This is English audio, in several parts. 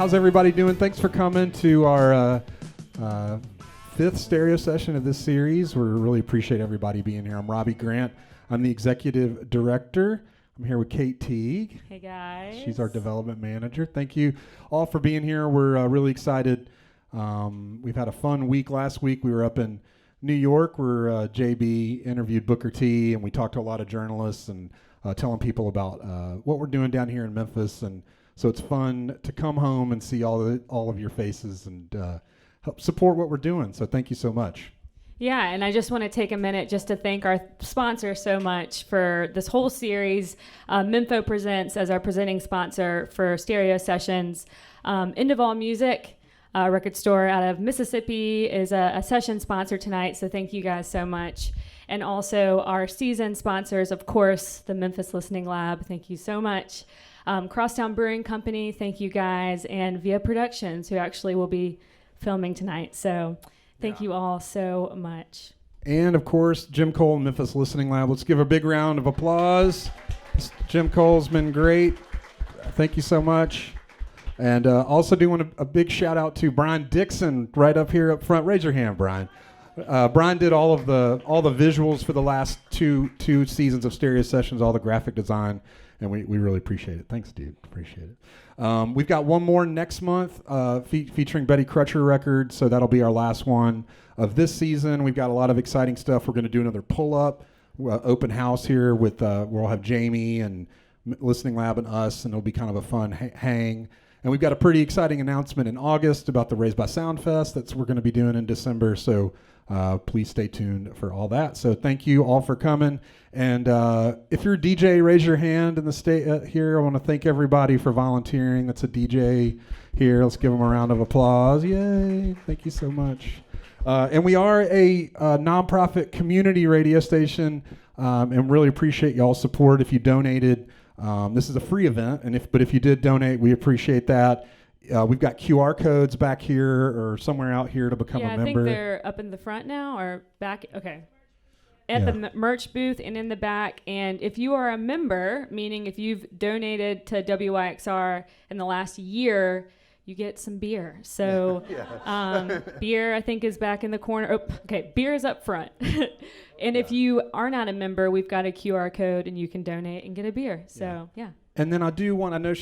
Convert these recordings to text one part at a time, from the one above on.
how's everybody doing? Thanks for coming to our fifth stereo session of this series. We really appreciate everybody being here. I'm Robbie Grant. I'm the executive director. I'm here with Kate Teague. Hey, guys. She's our development manager. Thank you all for being here. We're really excited. We've had a fun week last week. We were up in New York where JB interviewed Booker T, and we talked to a lot of journalists and telling people about what we're doing down here in Memphis. And so it's fun to come home and see all of your faces and help support what we're doing. So thank you so much. Yeah, and I just want to take a minute just to thank our sponsor so much for this whole series. Mempho Presents as our presenting sponsor for stereo sessions. End of All Music, a record store out of Mississippi, is a session sponsor tonight, so thank you guys so much. And also our season sponsors, of course, the Memphis Listening Lab, thank you so much. Crosstown Brewing Company, thank you guys, and Via Productions, who actually will be filming tonight. So thank you all so much. And of course, Jim Cole and Memphis Listening Lab. Let's give a big round of applause. Jim Cole's been great. Thank you so much. And also do want a big shout out to Brian Dixon right up here up front. Raise your hand, Brian. Brian did all the visuals for the last two seasons of stereo sessions, all the graphic design, and we really appreciate it. Thanks, dude. Appreciate it. We've got one more next month featuring Betty Crutcher Records, so that'll be our last one of this season. We've got a lot of exciting stuff. We're going to do another pull-up open house here with we'll have Jamie and Listening Lab and us, and it'll be kind of a fun hang. And we've got a pretty exciting announcement in August about the Raised by Sound Fest that we're going to be doing in December, so please stay tuned for all that. So thank you all for coming. And if you're a DJ, raise your hand in the state here. I want to thank everybody for volunteering. That's a DJ here. Let's give them a round of applause. Yay. Thank you so much. And we are a nonprofit community radio station and really appreciate y'all's support. If you donated, this is a free event, but if you did donate, we appreciate that. We've got QR codes back here or somewhere out here to become a member. Yeah, I think they're up in the front now or back. Okay. At the merch booth and in the back. And if you are a member, meaning if you've donated to WYXR in the last year, you get some beer. So beer, I think, is back in the corner. Oh, okay, beer is up front. And if you are not a member, we've got a QR code and you can donate and get a beer. So, yeah. And then I know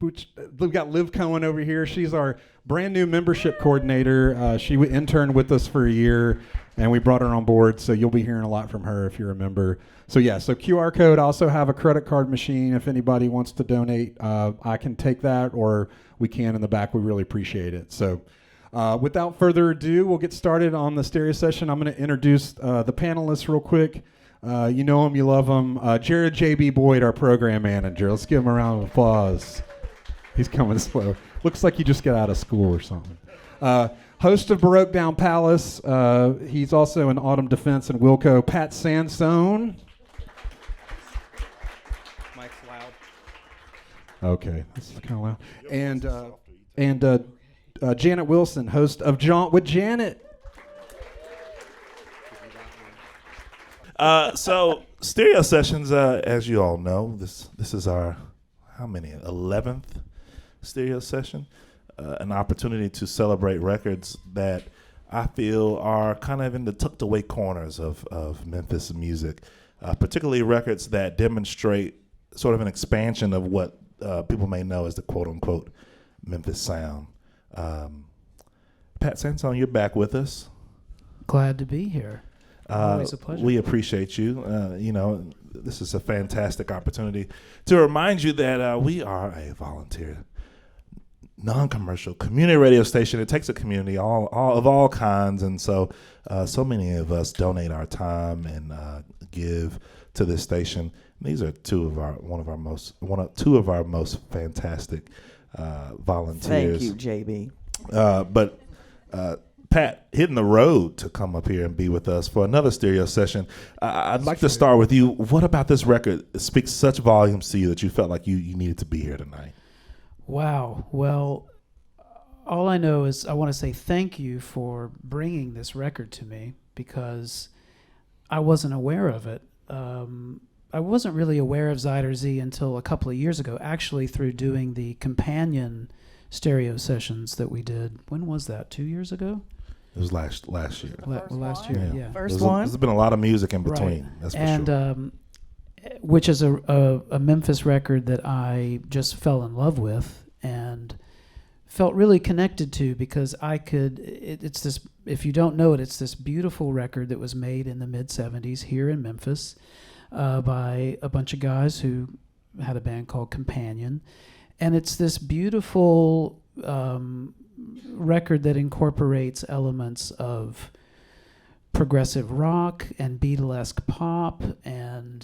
we've got Liv Cohen over here. She's our brand new membership coordinator. She interned with us for a year, and we brought her on board, so you'll be hearing a lot from her if you're a member. So QR code. I also have a credit card machine. If anybody wants to donate, I can take that, or we can in the back. We really appreciate it. So without further ado, we'll get started on the stereo session. I'm going to introduce the panelists real quick. You know them, you love them. Jared J.B. Boyd, our program manager. Let's give him a round of applause. He's coming slow. Looks like he just got out of school or something. Host of Baroque Down Palace. He's also in Autumn Defense and Wilco. Pat Sansone. Mike's loud. Okay, that's kind of loud. And Janet Wilson, host of Jaunt with Janet. So stereo sessions, as you all know, this is our 11th stereo session, an opportunity to celebrate records that I feel are kind of in the tucked away corners of Memphis music, particularly records that demonstrate sort of an expansion of what people may know as the quote-unquote Memphis sound. Pat Sansone, you're back with us. Glad to be here. Always a pleasure. We appreciate you. This is a fantastic opportunity to remind you that we are a volunteer, non-commercial community radio station. It takes a community of all kinds, and so many of us donate our time and give to this station. And these are two of our most fantastic volunteers. Thank you, JB. But Pat, hitting the road to come up here and be with us for another stereo session. I'd like to start with you. What about this record speaks such volumes to you that you felt like you needed to be here tonight? Wow. Well, all I know is I want to say thank you for bringing this record to me because I wasn't aware of it. I wasn't really aware of Zuider Zee until a couple of years ago, actually through doing the companion stereo sessions that we did. When was that? 2 years ago? It was last year. Last year, yeah. First one. There's been a lot of music in between. Right. That's for and sure. Which is a Memphis record that I just fell in love with and felt really connected to, because it's this, if you don't know it, it's this beautiful record that was made in the mid-'70s here in Memphis by a bunch of guys who had a band called Companion. And it's this beautiful record that incorporates elements of progressive rock and Beatlesque pop and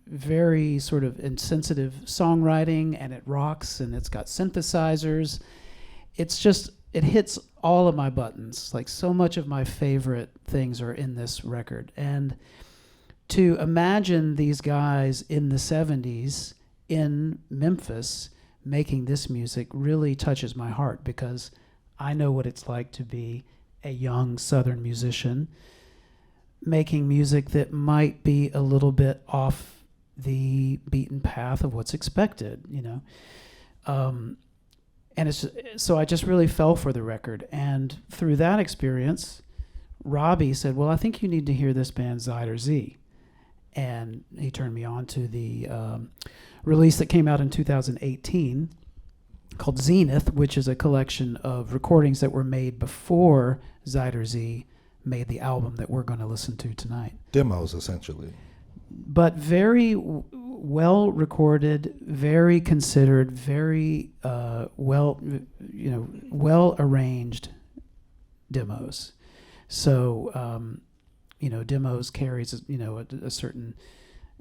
very sort of insensitive songwriting, and it rocks, and it's got synthesizers. It hits all of my buttons. Like, so much of my favorite things are in this record. And to imagine these guys in the 70s in Memphis making this music really touches my heart, because I know what it's like to be a young Southern musician making music that might be a little bit off the beaten path of what's expected, you know. And so I just really fell for the record. And through that experience, Robbie said, well, I think you need to hear this band Zuider Zee. And he turned me on to the release that came out in 2018 called Zenith, which is a collection of recordings that were made before Zuider Zee made the album that we're going to listen to tonight. Demos, essentially. But very well recorded, very considered, very well arranged demos. So demos carries a certain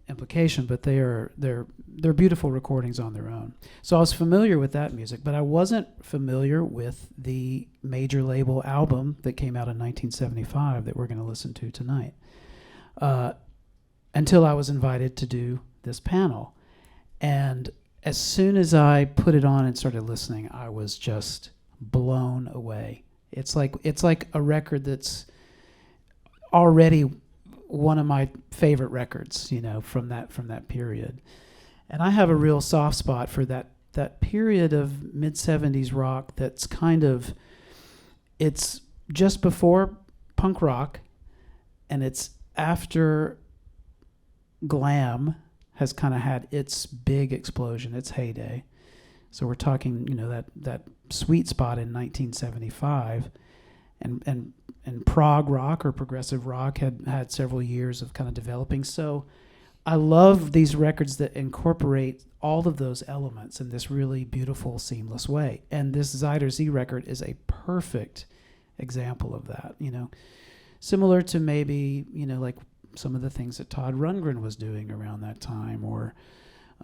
implication, but they're beautiful recordings on their own. So I was familiar with that music, but I wasn't familiar with the major label album that came out in 1975 that we're going to listen to tonight, until I was invited to do this panel. And as soon as I put it on and started listening, I was just blown away. It's like a record that's already one of my favorite records, from that period. And I have a real soft spot for that period of mid-'70s rock that's it's just before punk rock, and it's after glam has kind of had its big explosion, its heyday. So we're talking, that sweet spot in 1975, and prog rock or progressive rock had several years of kind of developing. So I love these records that incorporate all of those elements in this really beautiful, seamless way. And this Zuider Zee record is a perfect example of that, Similar to maybe, like some of the things that Todd Rundgren was doing around that time, or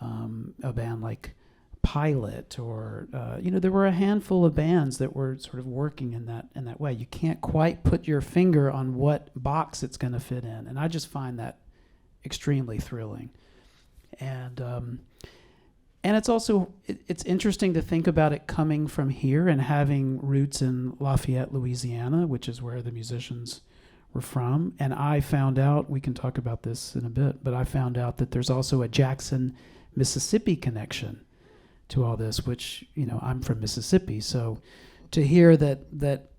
a band like Pilot, or there were a handful of bands that were sort of working in that way. You can't quite put your finger on what box it's going to fit in, and I just find that extremely thrilling. And it's also it's interesting to think about it coming from here and having roots in Lafayette, Louisiana, which is where the musicians were from. And I found out, we can talk about this in a bit, but I found out that there's also a Jackson, Mississippi connection to all this, which, I'm from Mississippi. So to hear that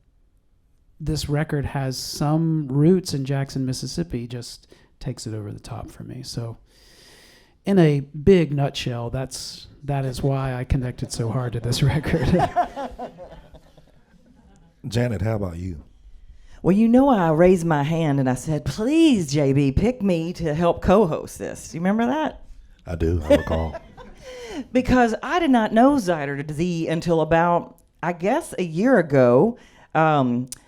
this record has some roots in Jackson, Mississippi, just takes it over the top for me. So in a big nutshell, that is why I connected so hard to this record. Janet, how about you? Well, I raised my hand and I said, please, JB, pick me to help co-host this. Do you remember that? I do, I recall. Because I did not know Zuider Zee until about, I guess, a year ago.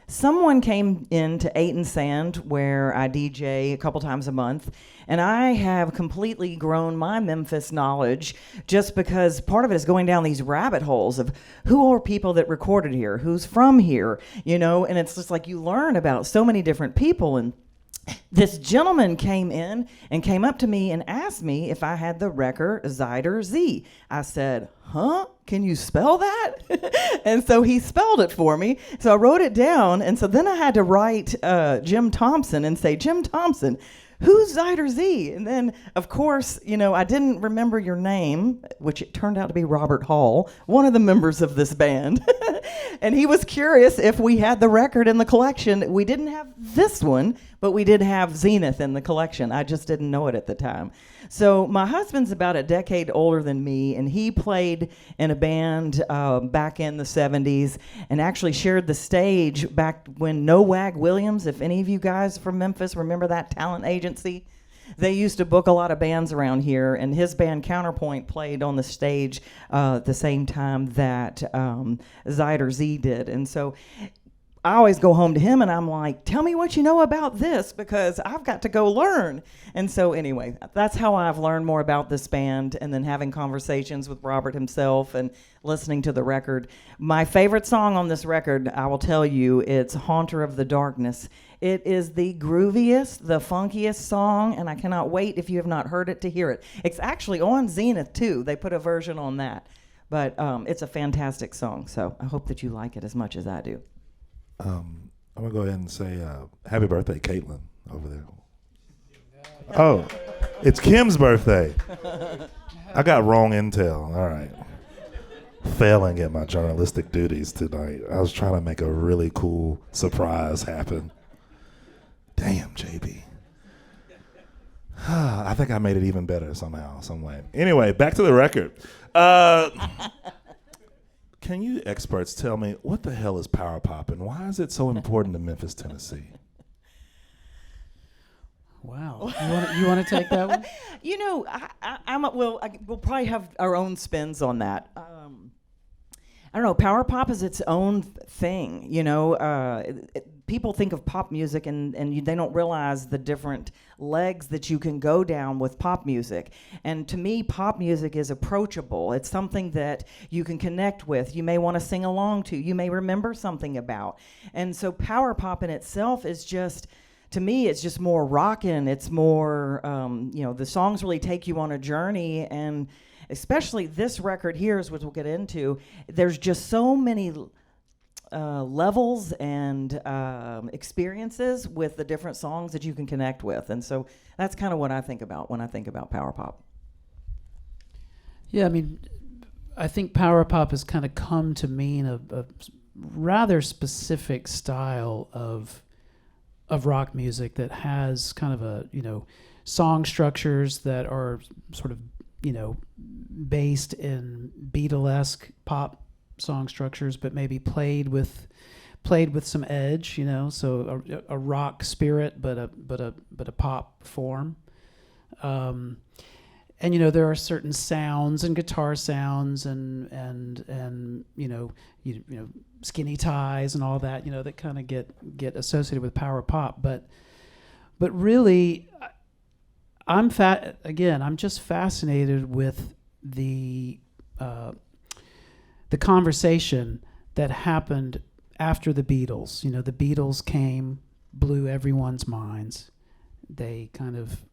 Someone came into 8 and Sand, where I DJ a couple times a month, and I have completely grown my Memphis knowledge just because part of it is going down these rabbit holes of who are people that recorded here, who's from here, and it's just like you learn about so many different people. And this gentleman came in and came up to me and asked me if I had the record Zuider Zee. I said, huh? Can you spell that? And so he spelled it for me. So I wrote it down. And so then I had to write Jim Thompson and say, Jim Thompson, who's Zuider Zee? And then, of course, I didn't remember your name, which it turned out to be Robert Hall, one of the members of this band. And he was curious if we had the record in the collection. We didn't have this one, but we did have Zenith in the collection. I just didn't know it at the time. So my husband's about a decade older than me, and he played in a band back in the 70s and actually shared the stage back when No Wag Williams, if any of you guys from Memphis remember that talent agency, they used to book a lot of bands around here, and his band Counterpoint played on the stage at the same time that Zuider Zee did. And so I always go home to him and I'm like, tell me what you know about this, because I've got to go learn. And so anyway, that's how I've learned more about this band, and then having conversations with Robert himself and listening to the record. My favorite song on this record, I will tell you, it's Haunter of the Darkness. It is the grooviest, the funkiest song, and I cannot wait, if you have not heard it, to hear it. It's actually on Zenith too. They put a version on that. But it's a fantastic song, so I hope that you like it as much as I do. I'm going to go ahead and say happy birthday, Caitlin, over there. Oh, it's Kim's birthday. I got wrong intel. All right. Failing at my journalistic duties tonight. I was trying to make a really cool surprise happen. Damn, JB. I think I made it even better somehow, some way. Anyway, back to the record. Can you experts tell me what the hell is power pop and why is it so important to Memphis, Tennessee? Wow. You want to take that one? We'll probably have our own spins on that. I don't know. Power pop is its own thing. People think of pop music and they don't realize the different legs that you can go down with pop music. And to me, pop music is approachable. It's something that you can connect with. You may want to sing along to. You may remember something about. And so power pop in itself is just, to me, it's just more rockin'. It's more, the songs really take you on a journey, and especially this record here, is what we'll get into. There's just so many levels and experiences with the different songs that you can connect with, and so that's kind of what I think about when I think about power pop. Yeah, I think power pop has kind of come to mean a rather specific style of rock music that has kind of a song structures that are sort of based in Beatlesque pop song structures, but maybe played with some edge, so a rock spirit, but a pop form. And there are certain sounds and guitar sounds and skinny ties and all that, that kind of get associated with power pop, but really I'm just fascinated with the conversation that happened after the Beatles. The Beatles came, blew everyone's minds. They kind of,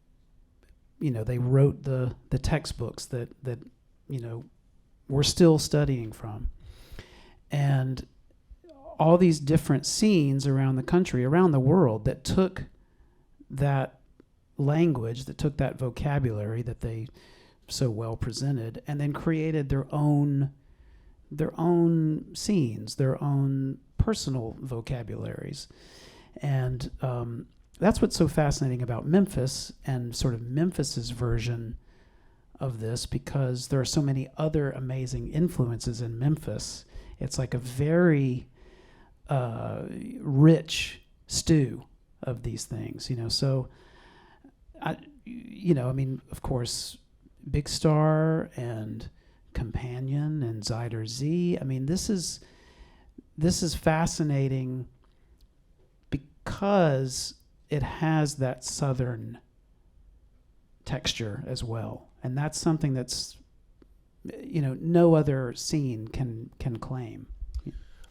they wrote the textbooks that we're still studying from. And all these different scenes around the country, around the world, that took that language, that took that vocabulary that they so well presented, and then created their own scenes, their own personal vocabularies. And that's what's so fascinating about Memphis and sort of Memphis's version of this, because there are so many other amazing influences in Memphis. It's like a very rich stew of these things, So, of course, Big Star and Companion and Zuider Zee. This is fascinating because it has that southern texture as well, and that's something that's no other scene can claim.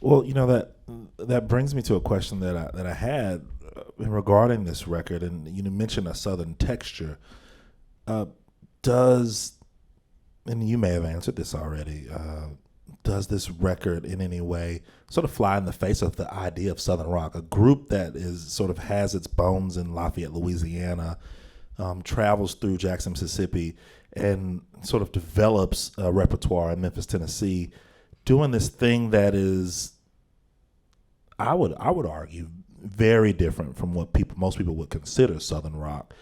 Well, that brings me to a question that I had regarding this record, and you mentioned a southern texture. And you may have answered this already, does this record in any way sort of fly in the face of the idea of Southern rock, a group that is sort of has its bones in Lafayette, Louisiana, travels through Jackson, Mississippi, and sort of develops a repertoire in Memphis, Tennessee, doing this thing that is, I would argue, very different from what most people would consider Southern rock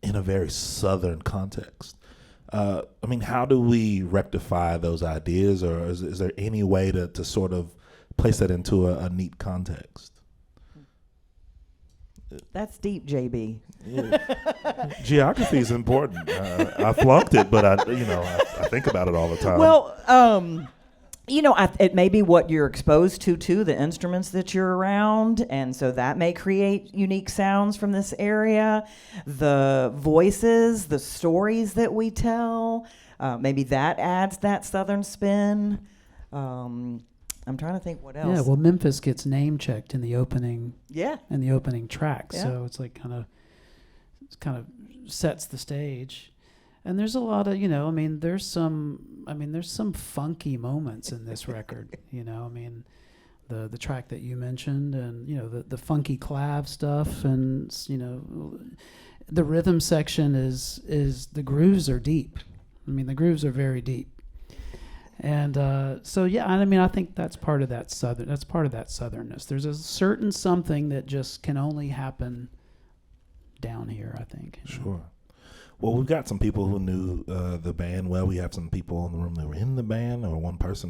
in a very Southern context. I mean, how do we rectify those ideas, or is there any way to sort of place that into a neat context? That's deep, JB. Yeah. Geography is important. I flunked it, but I think about it all the time. Well, it may be what you're exposed to, the instruments that you're around, and so that may create unique sounds from this area. The voices, the stories that we tell, maybe that adds that Southern spin. I'm trying to think what else. Yeah, well, Memphis gets name checked in the opening. Yeah. In the opening track, Yeah. so it's like kind of sets the stage. And there's a lot of, there's some funky moments in this record. The track that you mentioned, and the funky clav stuff, and the rhythm section is the grooves are deep. The grooves are very deep. And I think that's part of that southernness. There's a certain something that just can only happen down here, I think. Sure. Well, we've got some people who knew the band well. We have some people in the room that were in the band, or one person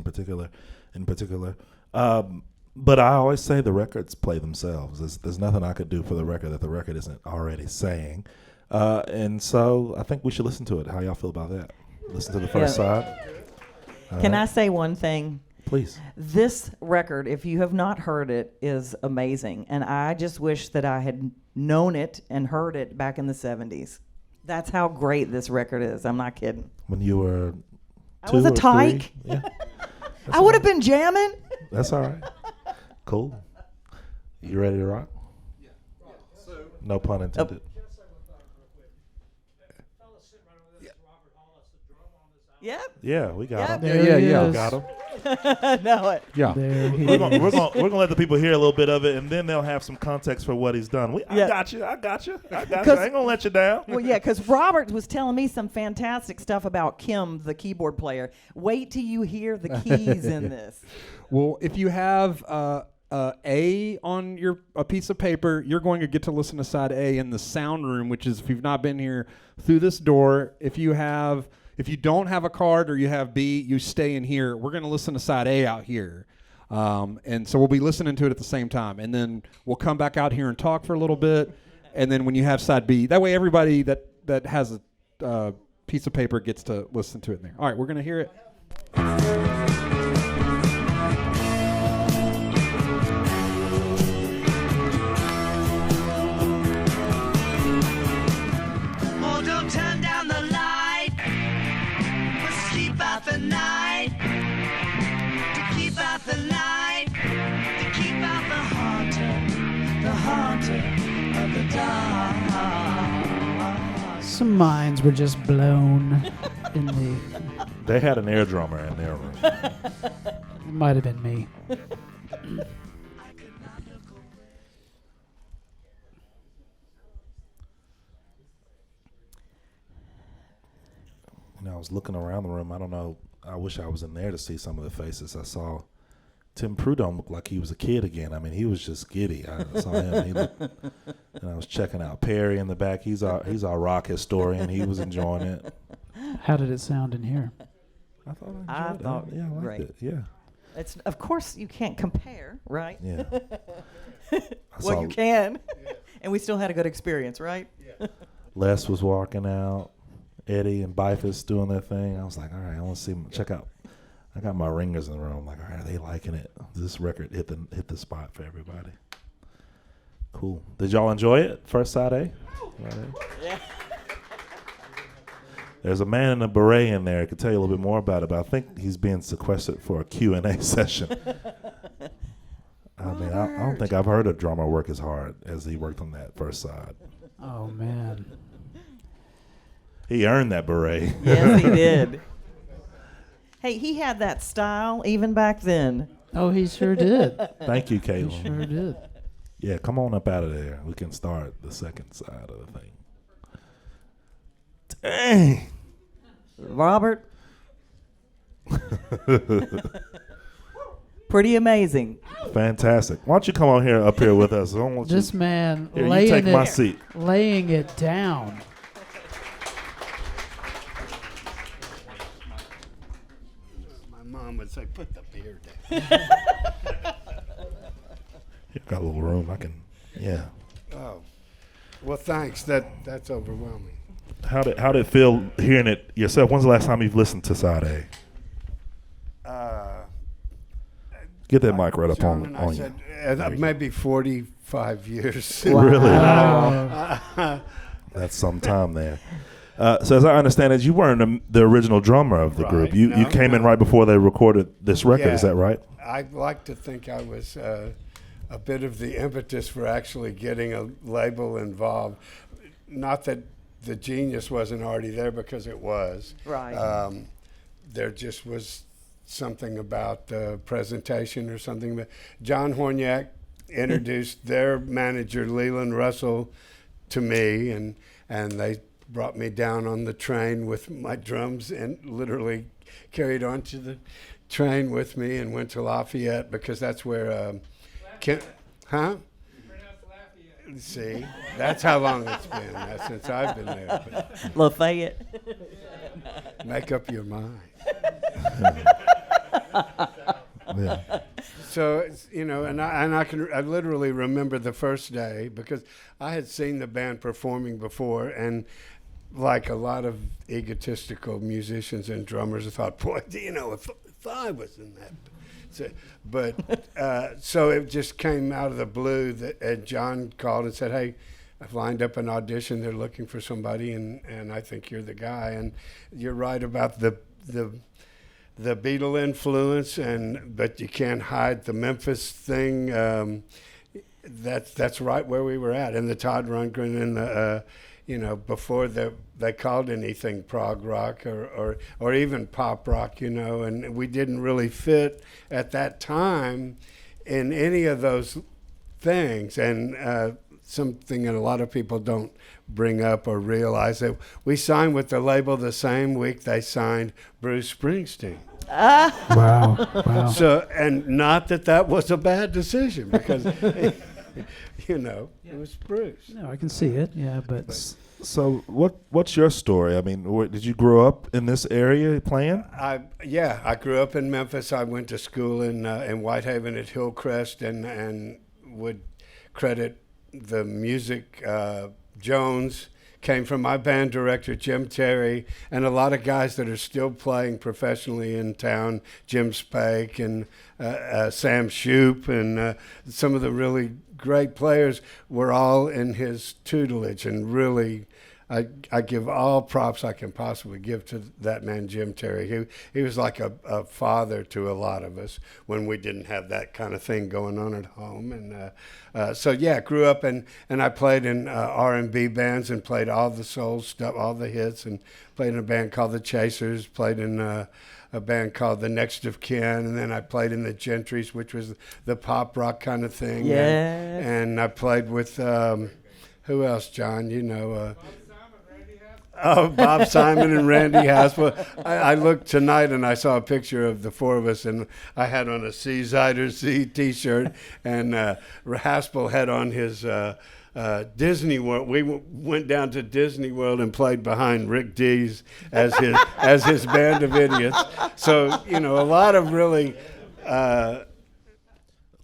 in particular. But I always say the records play themselves. There's nothing I could do for the record that the record isn't already saying. And so I think we should listen to it. How y'all feel about that? Listen to the first side. Can I say one thing? Please. This record, if you have not heard it, is amazing. And I just wish that I had known it and heard it back in the 70s. That's how great this record is. I'm not kidding. When you were I was a tyke. Yeah. I would have been jamming. That's all right. Cool. You ready to rock? Yeah. No pun intended. Yep. Yeah, we got him. Yeah. Got him. Know it. Yeah. We're gonna let the people hear a little bit of it, and then they'll have some context for what he's done. I got you. I ain't gonna let you down. Well, yeah, because Robert was telling me some fantastic stuff about Kim, the keyboard player. Wait till you hear the keys in this. Well, if you have A on a piece of paper, you're going to get to listen to side A in the sound room, which is, if you've not been here, through this door. If you don't have a card, or you have B, you stay in here. We're going to listen to side A out here. And so we'll be listening to it at the same time. And then we'll come back out here and talk for a little bit. And then when you have side B, that way everybody that has a piece of paper gets to listen to it in there. All right, we're going to hear it. Oh, don't turn down the light. Keep out the night, to keep out the light, to keep out the haunter of the dark. Some minds were just blown in the. They had an air drummer in their room. It might have been me. I was looking around the room. I don't know. I wish I was in there to see some of the faces. I saw Tim Prudhomme look like he was a kid again. He was just giddy. I saw him. And I was checking out Perry in the back. He's our rock historian. He was enjoying it. How did it sound in here? I thought I liked great. it. Yeah. It's, of course, you can't compare, right? Yeah. Well, you can. And we still had a good experience, right? Les was walking out. Eddie and Bifus doing their thing. I was like, all right, I want to see them. Check out. I got my ringers in the room. Like, all right, are they liking it? This record hit the spot for everybody. Cool. Did y'all enjoy it? First side A? Yeah. There's a man in a beret in there. I could tell you a little bit more about it, but I think he's being sequestered for a Q&A session. I don't think I've heard a drummer work as hard as he worked on that first side. Oh, man. He earned that beret. Yes, he did. Hey, he had that style even back then. Oh, he sure did. Thank you, He Caitlin. sure did. Yeah, come on up out of there. We can start the second side of the thing. Dang. Robert. Pretty amazing. Fantastic. Why don't you come on here up here with us? I don't want This you, man here, you take my seat. laying it down. My mom would say, "Put the beer down." You got a little room. I can, yeah. Oh, well, thanks. That's overwhelming. How did it feel hearing it yourself? When's the last time you've listened to side A? Get that mic right up John on and I you. said, maybe 45 years. Really? Wow. That's some time there. So as I understand it, you weren't the original drummer of the group. Right. You No, came in no. right before they recorded this record. Yeah. Is that right? I like to think I was a bit of the impetus for actually getting a label involved. Not that the genius wasn't already there, because it was. Right. There just was something about the presentation or something. But John Horniak introduced their manager, Leland Russell, to me, and they brought me down on the train with my drums and literally carried onto the train with me and went to Lafayette, because that's where See, that's how long it's been since I've been there. But Lafayette. make up your mind. Yeah. So it's, and I literally remember the first day, because I had seen the band performing before, and like a lot of egotistical musicians and drummers, I thought, boy, if I was in that. So it just came out of the blue that John called and said, "Hey, I've lined up an audition. They're looking for somebody, and I think you're the guy." And you're right about the Beatle influence, but you can't hide the Memphis thing. That's right where we were at, and the Todd Rundgren and the before they called anything prog rock or even pop rock, and we didn't really fit at that time in any of those things. And something that a lot of people don't bring up or realize, that we signed with the label the same week they signed Bruce Springsteen. Wow. So, and not that was a bad decision, because it was Bruce. No, I can see it. Yeah, but So what's your story? I mean, did you grow up in this area playing? I grew up in Memphis. I went to school in Whitehaven at Hillcrest, and would credit the music. Jones came from my band director, Jim Terry, and a lot of guys that are still playing professionally in town, Jim Spake and Sam Shoop, and some of the really great players were all in his tutelage. And really, I give all props I can possibly give to that man, Jim Terry. He was like a father to a lot of us when we didn't have that kind of thing going on at home. And grew up and I played in R&B bands and played all the soul stuff, all the hits, and played in a band called the Chasers, played in a band called the Next of Kin, and then I played in the Gentrys, which was the pop rock kind of thing. Yeah. And I played with, who else, John? Bob Simon and Randy Haspel. I looked tonight and I saw a picture of the four of us, and I had on a Zuider Zee t-shirt, and Haspel had on his Disney World. We went down to Disney World and played behind Rick Dees as his band of idiots. So a lot of really.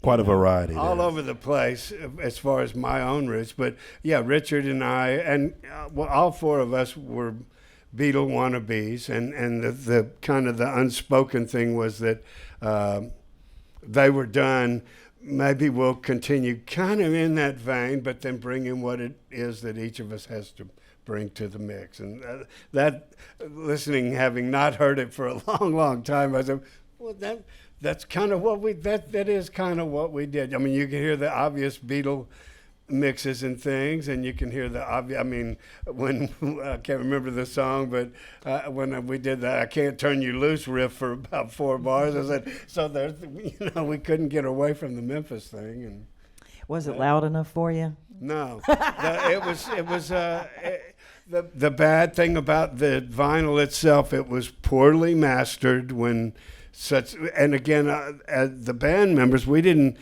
Quite a variety. All there. over the place as far as my own roots. But yeah, Richard and I, and all four of us were Beatle wannabes. And the kind of the unspoken thing was that they were done. Maybe we'll continue kind of in that vein, but then bring in what it is that each of us has to bring to the mix. And that, listening, having not heard it for a long, long time, I said, well, that's kind of what that is kind of what we did. I mean, you can hear the obvious Beatle mixes and things, and you can hear the obvious. I mean, when I can't remember the song, but when we did that "I Can't Turn You Loose" riff for about 4 bars, I said, so there's, we couldn't get away from the Memphis thing. And Was it loud enough for you? no, the bad thing about the vinyl itself, it was poorly mastered when such. And again, as the band members, and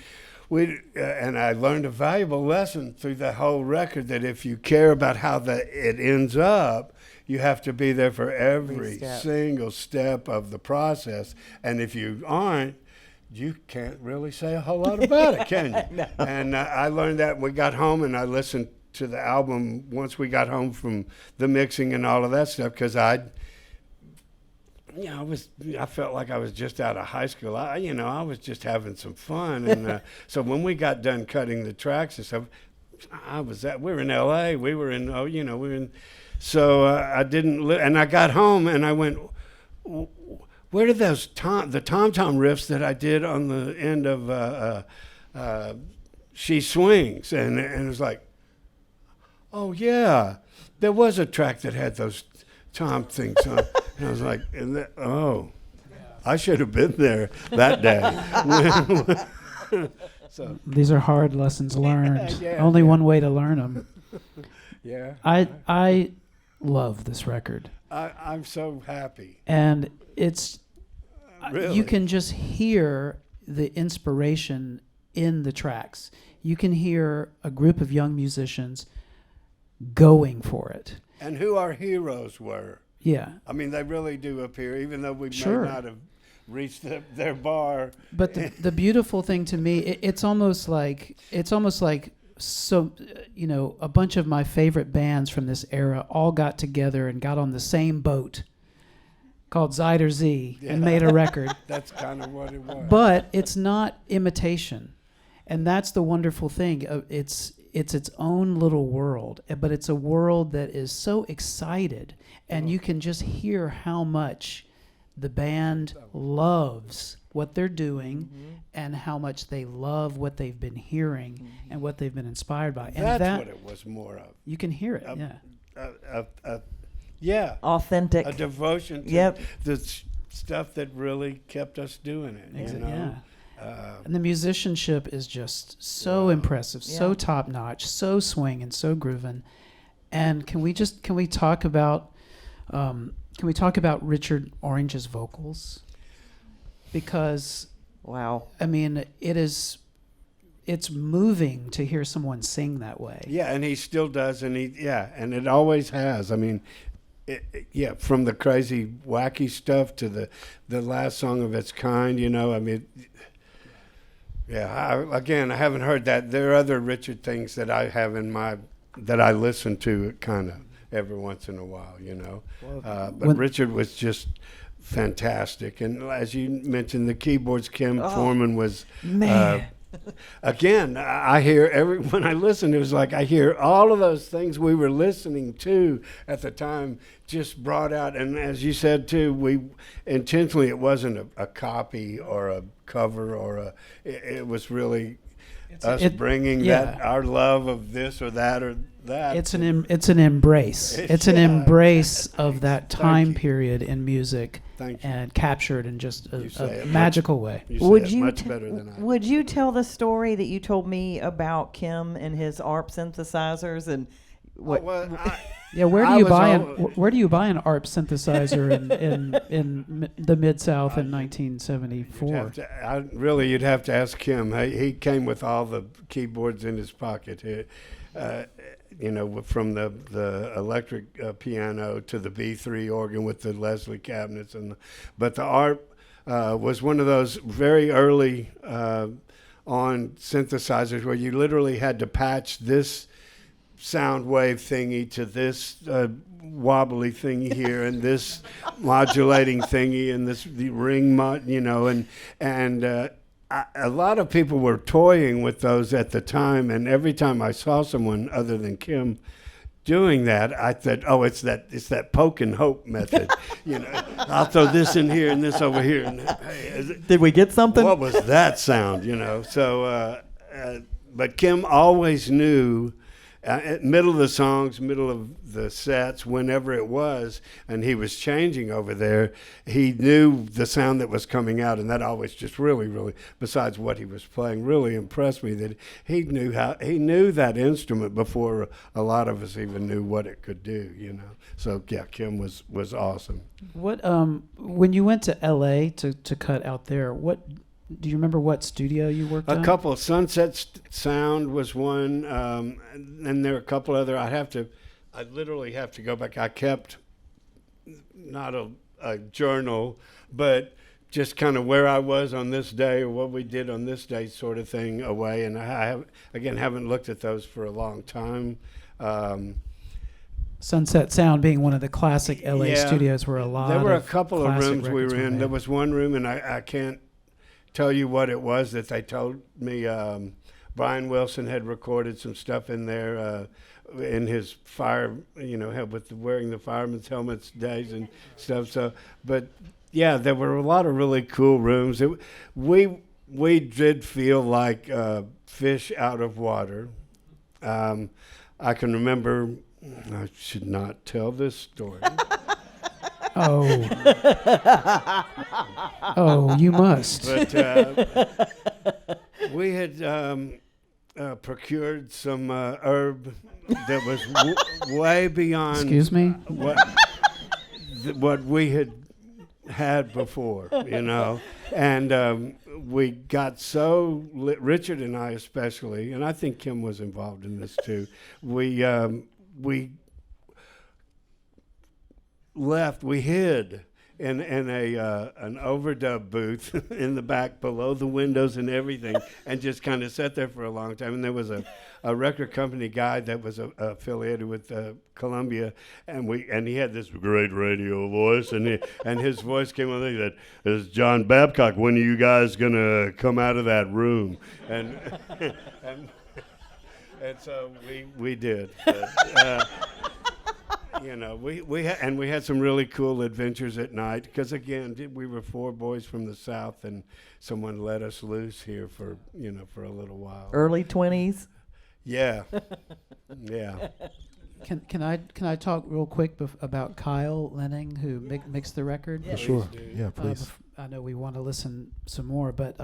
I learned a valuable lesson through the whole record that if you care about how it ends up, you have to be there for every single step of the process. And if you aren't, you can't really say a whole lot about it, can you? No. And I learned that when we got home, and I listened to the album once we got home from the mixing and all of that stuff, because I felt like I was just out of high school. I was just having some fun, and so when we got done cutting the tracks and stuff, we were in L.A. We were in. So I didn't, and I got home and I went, where did the tom-tom riffs that I did on the end of She Swings? And it was like, oh yeah, there was a track that had those tom things on. And I was like, I should have been there that day. So These are hard lessons learned. Only one way to learn them. Yeah. I love this record. I'm so happy. And it's Really? you can just hear the inspiration in the tracks. You can hear a group of young musicians going for it. And who our heroes were. Yeah. I mean, they really do appear, even though we Sure. may not have reached their bar. But the beautiful thing to me, it's almost like so, a bunch of my favorite bands from this era all got together and got on the same boat called Zuider Zee and made a record. That's kind of what it was. But it's not imitation. And that's the wonderful thing. It's its own little world, but it's a world that is so excited, and you can just hear how much the band loves what they're doing and how much they love what they've been hearing and what they've been inspired by. And That's what it was more of. You can hear it, Yeah. Authentic. A devotion to the stuff that really kept us doing it. Yeah. And the musicianship is just so impressive, so top notch, so swing and so grooving. And can we talk about Richard Orange's vocals? Because wow. I mean, it's moving to hear someone sing that way. Yeah, and he still does, and and it always has. I mean, from the crazy, wacky stuff to the last song of its kind, I mean, I haven't heard that. There are other Richard things that I have that I listen to kind of every once in a while, But Richard was just fantastic. And as you mentioned, the keyboards, Kim Foreman was... Man. Again, I hear when I listen, it was like I hear all of those things we were listening to at the time just brought out. And as you said too, we intentionally, it wasn't a copy or a cover or it was really us bringing our love of this or that or that. It's an embrace. It's an embrace of that time period in music. And captured in just a magical way. Would you much better than I. Would you tell the story that you told me about Kim and his ARP synthesizers and what? Where do you buy an ARP synthesizer in the Mid-South in 1974? You'd have to ask Kim. He came with all the keyboards in his pocket here. From the electric piano to the B3 organ with the Leslie cabinets, but the ARP was one of those very early on synthesizers where you literally had to patch this sound wave thingy to this wobbly thingy here and this modulating thingy and this ring a lot of people were toying with those at the time, and every time I saw someone other than Kim doing that, I thought, it's that poke and hope method. I'll throw this in here and this over here. And, did we get something? What was that sound? So, but Kim always knew middle of the songs, middle of the sets, whenever it was, and he was changing over there, he knew the sound that was coming out, and that always just really, besides what he was playing, really impressed me that he knew that instrument before a lot of us even knew what it could do, you know. So yeah, Kim was awesome. What when you went to L.A. to cut out there, what do you remember? What studio you worked A at? couple. Sunset Sound was one, and there were a couple other. I literally have to go back. I kept not a journal, but just kind of where I was on this day or what we did on this day, sort of thing, away. And I haven't looked at those for a long time. Sunset Sound being one of the classic L.A. studios where a lot. There were a of couple of rooms we records were in. made. There was one room, and I can't tell you what it was that they told me. Brian Wilson had recorded some stuff in there in his fire, you know, with wearing the fireman's helmets days and stuff. So, but yeah, there were a lot of really cool rooms. We did feel like fish out of water. I can remember. I should not tell this story. Oh, you must. But we had procured some herb that was way beyond. Excuse me? What we had before, you know. And we got so Richard and I especially, and I think Kim was involved in this too. We left. We hid in an overdub booth in the back below the windows and everything, and just kind of sat there for a long time. And there was a record company guy that was affiliated with Columbia, and he had this great radio voice, and his voice came on. He said, "This is John Babcock. When are you guys gonna come out of that room?" And and so we did. But, you know, we had some really cool adventures at night because, again, we were four boys from the South, and someone let us loose here for a little while. Early 20s. Yeah, yeah. Can I talk real quick about Kyle Lenning, who mixed the record? Yeah, sure. Yeah, please. I know we want to listen some more, but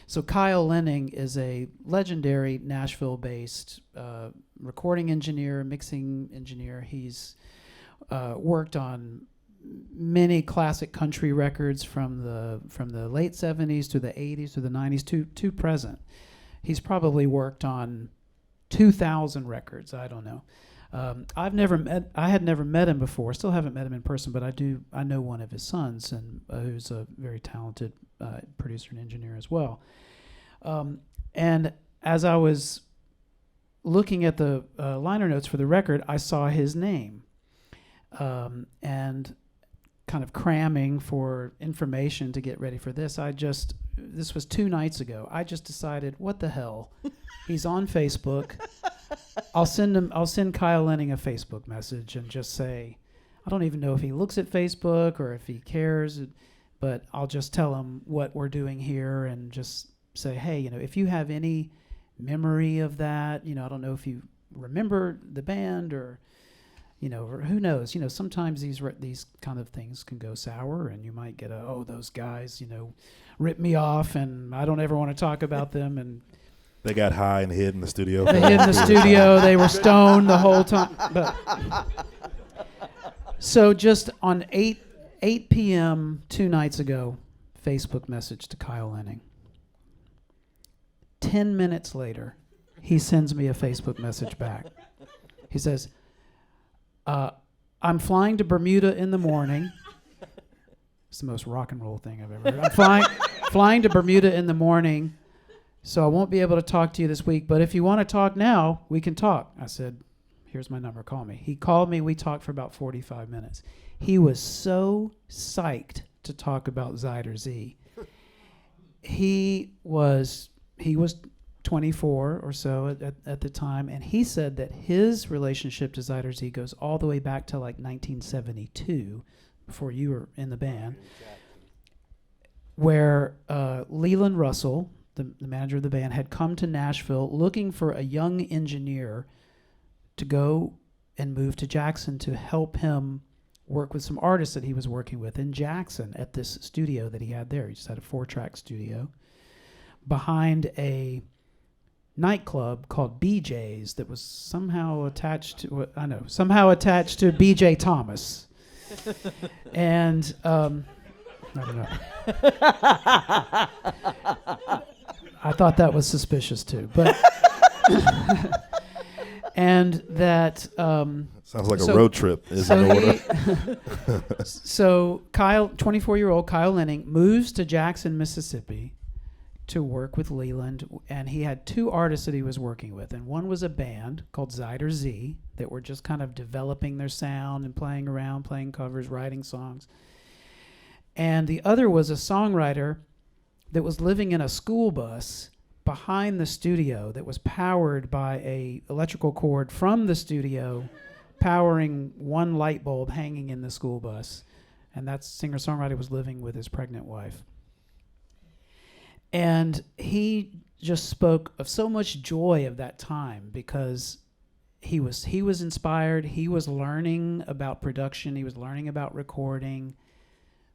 so Kyle Lenning is a legendary Nashville-based recording engineer, mixing engineer. He's worked on many classic country records from the late 70s to the 80s to the 90s to present. He's probably worked on 2,000 records. I don't know. I had never met him before. Still haven't met him in person, but I know one of his sons, and who's a very talented producer and engineer as well. And as I was looking at the liner notes for the record, I saw his name, and kind of cramming for information to get ready for this. This was 2 nights ago. I just decided, what the hell? He's on Facebook. I'll send Kyle Lenning a Facebook message and just say, I don't even know if he looks at Facebook or if he cares, but I'll just tell him what we're doing here and just say, hey, if you have any memory of that, I don't know if you remember the band or who knows, sometimes these kind of things can go sour, and you might get those guys, rip me off, and I don't ever want to talk about them, and they got high and hid in the studio. They hid in the studio. They were stoned the whole time. But so just on 8 p.m. 2 nights ago, Facebook message to Kyle Lenning. 10 minutes later, he sends me a Facebook message back. He says, I'm flying to Bermuda in the morning. It's the most rock and roll thing I've ever heard. I'm flying to Bermuda in the morning, so I won't be able to talk to you this week, but if you want to talk now, we can talk. I said, here's my number, call me. He called me, we talked for about 45 minutes. He was so psyched to talk about Zuider Zee. He was 24 or so at the time, and he said that his relationship to Zuider Zee goes all the way back to like 1972, before you were in the band, where Leland Russell, the manager of the band, had come to Nashville looking for a young engineer to go and move to Jackson to help him work with some artists that he was working with in Jackson at this studio that he had there. He just had a 4-track studio behind a nightclub called BJ's that was somehow attached to BJ Thomas. And I don't know. I thought that was suspicious too, but and that sounds like a road trip is in order. So Kyle, 24-year-old Kyle Lenning, moves to Jackson, Mississippi to work with Leland, and he had 2 artists that he was working with, and one was a band called Zuider Zee that were just kind of developing their sound and playing around, playing covers, writing songs. And the other was a songwriter that was living in a school bus behind the studio that was powered by a electrical cord from the studio powering one light bulb hanging in the school bus. And that singer-songwriter was living with his pregnant wife. And he just spoke of so much joy of that time because he was inspired. He was learning about production. He was learning about recording.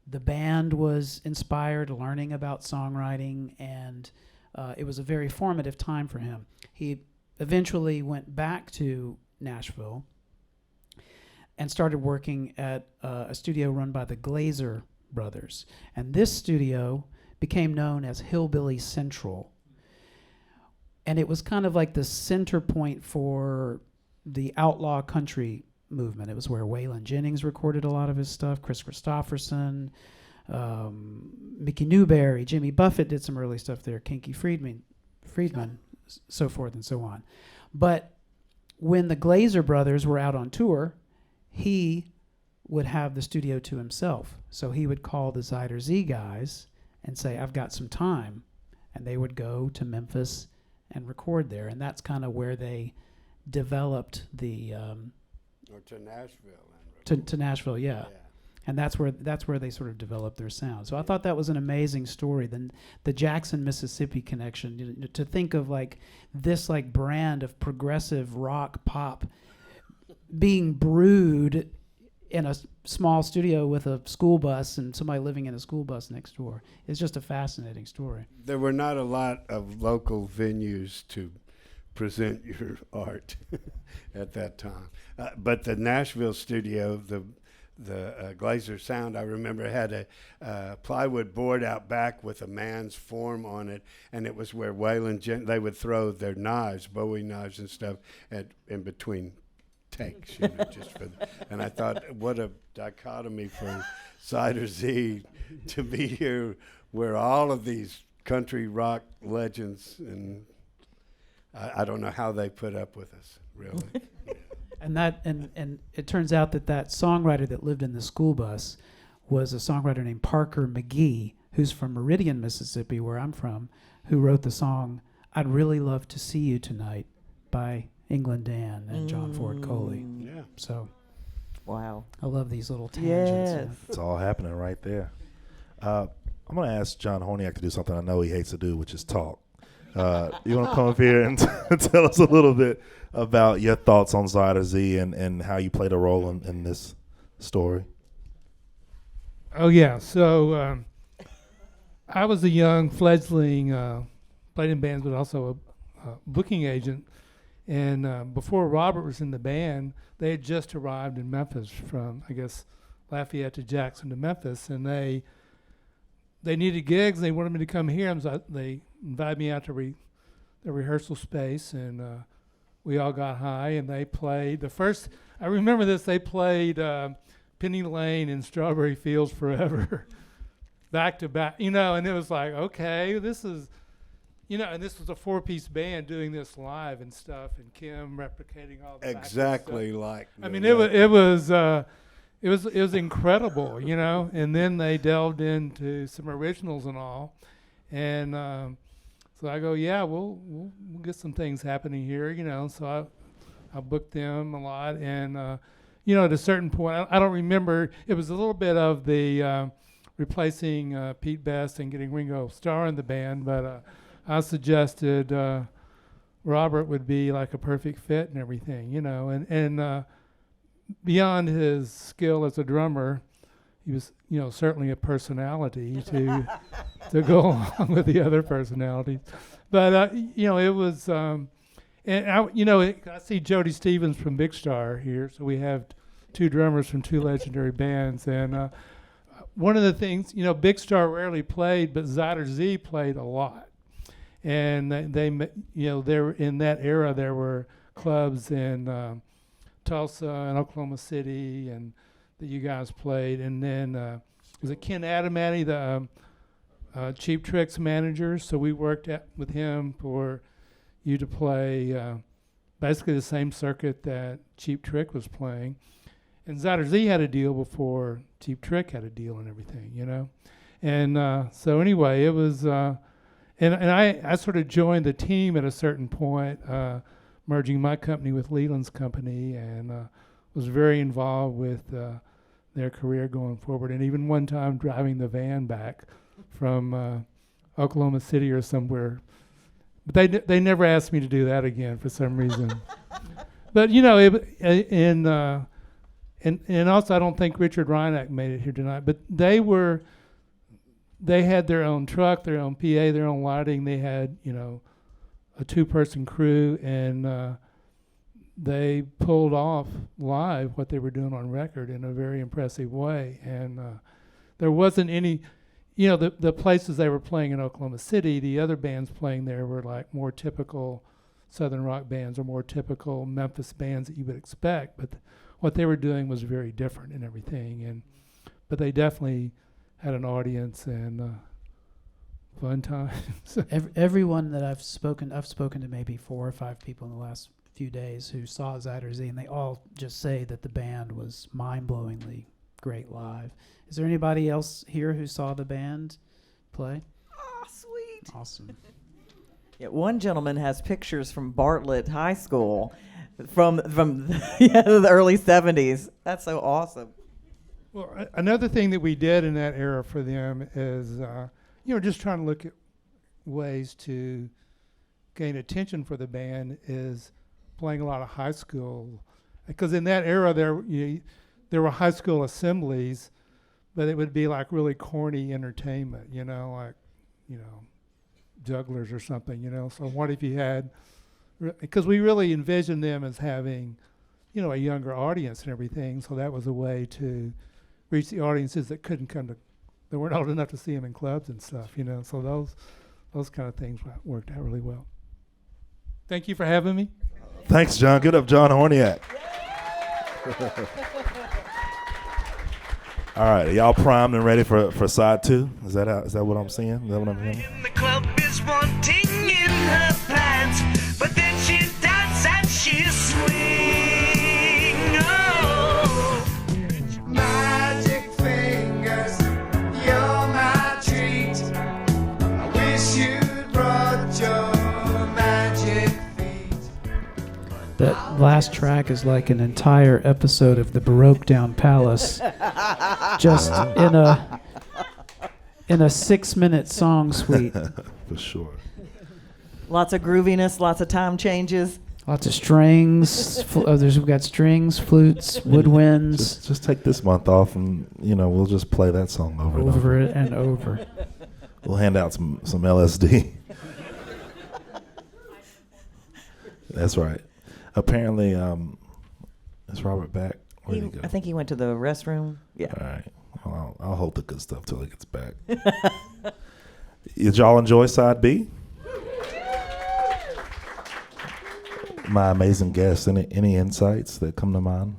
The band was inspired, learning about songwriting, and it was a very formative time for him. He eventually went back to Nashville and started working at a studio run by the Glazer brothers. And this studio became known as Hillbilly Central. And it was kind of like the center point for the outlaw country movement. It was where Waylon Jennings recorded a lot of his stuff, Chris Christopherson, Mickey Newberry, Jimmy Buffett did some early stuff there, Kinky Friedman, so forth and so on. But when the Glazer brothers were out on tour, he would have the studio to himself. So he would call the Zuider Zee guys and say, I've got some time. And they would go to Memphis and record there. And that's kind of where they developed the... or to Nashville. To Nashville, yeah. And that's where they sort of developed their sound. So I thought that was an amazing story. Then the Jackson, Mississippi connection, to think of like this like brand of progressive rock pop being brewed in a small studio with a school bus and somebody living in a school bus next door is just a fascinating story. There were not a lot of local venues to present your art at that time. But the Nashville studio, the Glazer Sound, I remember, had a plywood board out back with a man's form on it, and it was where they would throw their knives, Bowie knives and stuff, in between takes, and I thought, what a dichotomy for Zuider Zee to be here, where all of these country rock legends, and I don't know how they put up with us, really. And it turns out that songwriter that lived in the school bus was a songwriter named Parker McGee, who's from Meridian, Mississippi, where I'm from, who wrote the song "I'd Really Love to See You Tonight" by England Dan and John Ford Coley. Yeah. So, Wow. I love these little tangents. Yes. It's all happening right there. I'm going to ask John Horniak to do something I know he hates to do, which is talk. You want to come up here and tell us a little bit about your thoughts on Zuider Zee and how you played a role in this story? Oh, yeah. So I was a young fledgling, played in bands, but also a booking agent. And before Robert was in the band, they had just arrived in Memphis from, I guess, Lafayette to Jackson to Memphis. And they needed gigs. They wanted me to come here. And so they invited me out to the rehearsal space. And we all got high. And they played the first, I remember this, they played Penny Lane and Strawberry Fields Forever back to back. And it was like, okay, this is... and this was a 4-piece band doing this live and stuff, and Kim replicating all the exactly stuff. like. I mean, it was incredible, And then they delved into some originals and all, and so I go, yeah, we'll get some things happening here, So I booked them a lot, and at a certain point, I don't remember. It was a little bit of the replacing Pete Best and getting Ringo Starr in the band, but. I suggested, Robert would be like a perfect fit and everything, you know. And beyond his skill as a drummer, he was, you know, certainly a personality to go along with the other personalities. But you know, it was, and I see Jody Stevens from Big Star here, so we have two drummers from two legendary bands. And one of the things, you know, Big Star rarely played, but Zuider Zee played a lot. And they you know, there in that era there were clubs in Tulsa and Oklahoma City, and that you guys played. And then was it Ken Adamati, the Cheap Trick's manager? So we worked with him for you to play basically the same circuit that Cheap Trick was playing. And Zuider Zee had a deal before Cheap Trick had a deal and everything, you know. And so anyway, it was, and I sort of joined the team at a certain point, merging my company with Leland's company, and was very involved with their career going forward. And even one time driving the van back from Oklahoma City or somewhere. But they never asked me to do that again for some reason. But you know, and also I don't think Richard Reinach made it here tonight. But they had their own truck, their own PA, their own lighting. They had, you know, a 2-person crew, and they pulled off live what they were doing on record in a very impressive way. And there wasn't any, you know, the places they were playing in Oklahoma City, the other bands playing there were like more typical Southern rock bands or more typical Memphis bands that you would expect. But what they were doing was very different and everything. But they definitely had an audience and fun times. Everyone that I've spoken to maybe 4 or 5 people in the last few days who saw Zuider Zee, and they all just say that the band was mind-blowingly great live. Is there anybody else here who saw the band play? Oh, sweet. Awesome. Yeah, one gentleman has pictures from Bartlett High School from the early 70s. That's so awesome. Well, another thing that we did in that era for them is, you know, just trying to look at ways to gain attention for the band is playing a lot of high school. Because in that era, there were high school assemblies, but it would be like really corny entertainment, you know, like, you know, jugglers or something, you know. So what if you had, because we really envisioned them as having, you know, a younger audience and everything. So that was a way to reach the audiences that couldn't come to, that weren't old enough to see them in clubs and stuff, you know. So those kind of things worked out really well. Thank you for having me. Thanks, John. Good up, John Horniak. All right, y'all primed and ready for side 2? Is that what I'm seeing? Is that what I'm hearing? In the club is wanting in her pants, but then she does and she swing. Oh, magic fingers, you're my treat. I wish you'd brought your magic feet. That last track is like an entire episode of the Baroque Down Palace, just in a 6-minute song suite. For sure. Lots of grooviness, lots of time changes. Lots of strings. We've got strings, flutes, woodwinds. Just take this month off, and you know we'll just play that song over and over. It and over. We'll hand out some LSD. That's right. Apparently, is Robert back? Where'd he go? I think he went to the restroom. Yeah. All right. Well, I'll hold the good stuff till he gets back. Did y'all enjoy side B? My amazing guests. Any insights that come to mind?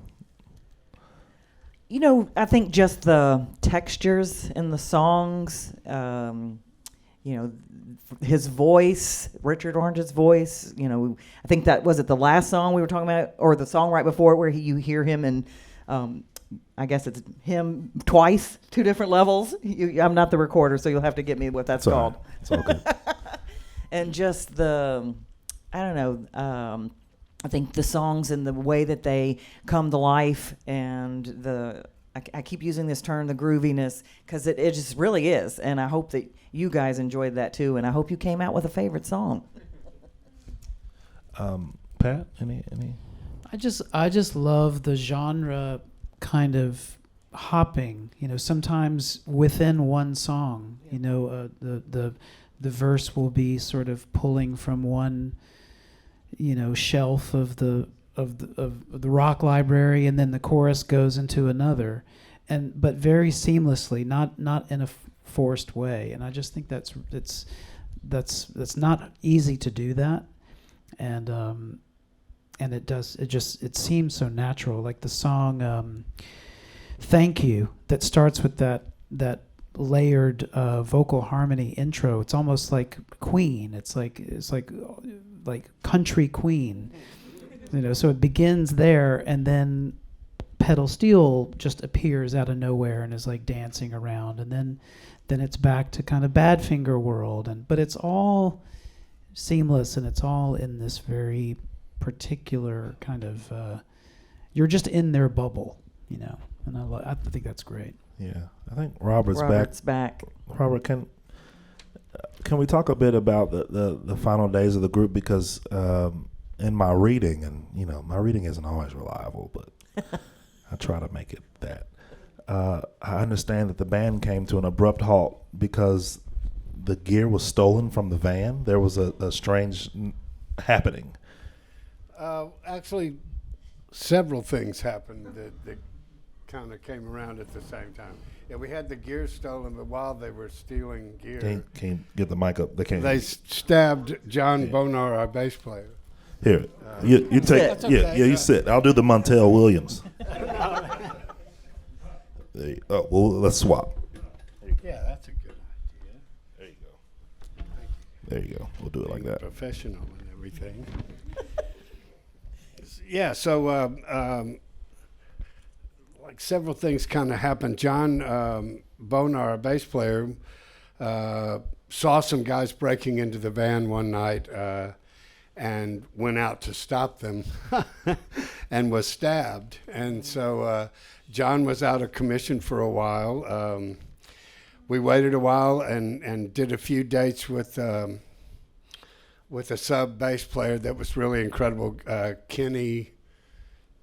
You know, I think just the textures in the songs, you know, his voice, Richard Orange's voice, you know, I think that was it the last song we were talking about, or the song right before it where you hear him and I guess it's him twice, 2 different levels. I'm not the recorder, so you'll have to get me what that's called. Right. It's all good. And just the, I don't know, I think the songs and the way that they come to life and I keep using this term, the grooviness, because it just really is. And I hope that you guys enjoyed that too. And I hope you came out with a favorite song. Pat, any? I just love the genre kind of hopping. Sometimes within one song, the verse will be sort of pulling from one, shelf of the rock library, and then the chorus goes into another, but very seamlessly, not in a forced way. And I just think that's not easy to do that, and it seems so natural. Like the song "Thank You" that starts with that layered vocal harmony intro. It's almost like Queen. It's like country Queen. So it begins there, and then Pedal Steel just appears out of nowhere and is like dancing around, and then it's back to kind of Badfinger world, but it's all seamless, and it's all in this very particular kind of you're just in their bubble, and I think that's great. Yeah, I think Robert's back. Robert, can we talk a bit about the final days of the group? Because in my reading, and my reading isn't always reliable, but I try to make it that. I understand that the band came to an abrupt halt because the gear was stolen from the van. There was a strange happening. Actually, several things happened that kind of came around at the same time. Yeah, we had the gear stolen, but while they were stealing gear, Can you get the mic up? they stabbed John Bonar, our bass player. Here, you take. Sit. Yeah, you sit. I'll do the Montel Williams. Well, let's swap. Yeah, that's a good idea. There you go. There you go. We'll do it like that. Professional and everything. Yeah, so like several things kind of happened. John Bonar, our bass player, saw some guys breaking into the van one night and went out to stop them and was stabbed. And so John was out of commission for a while. We waited a while and did a few dates with a sub bass player that was really incredible, Kenny,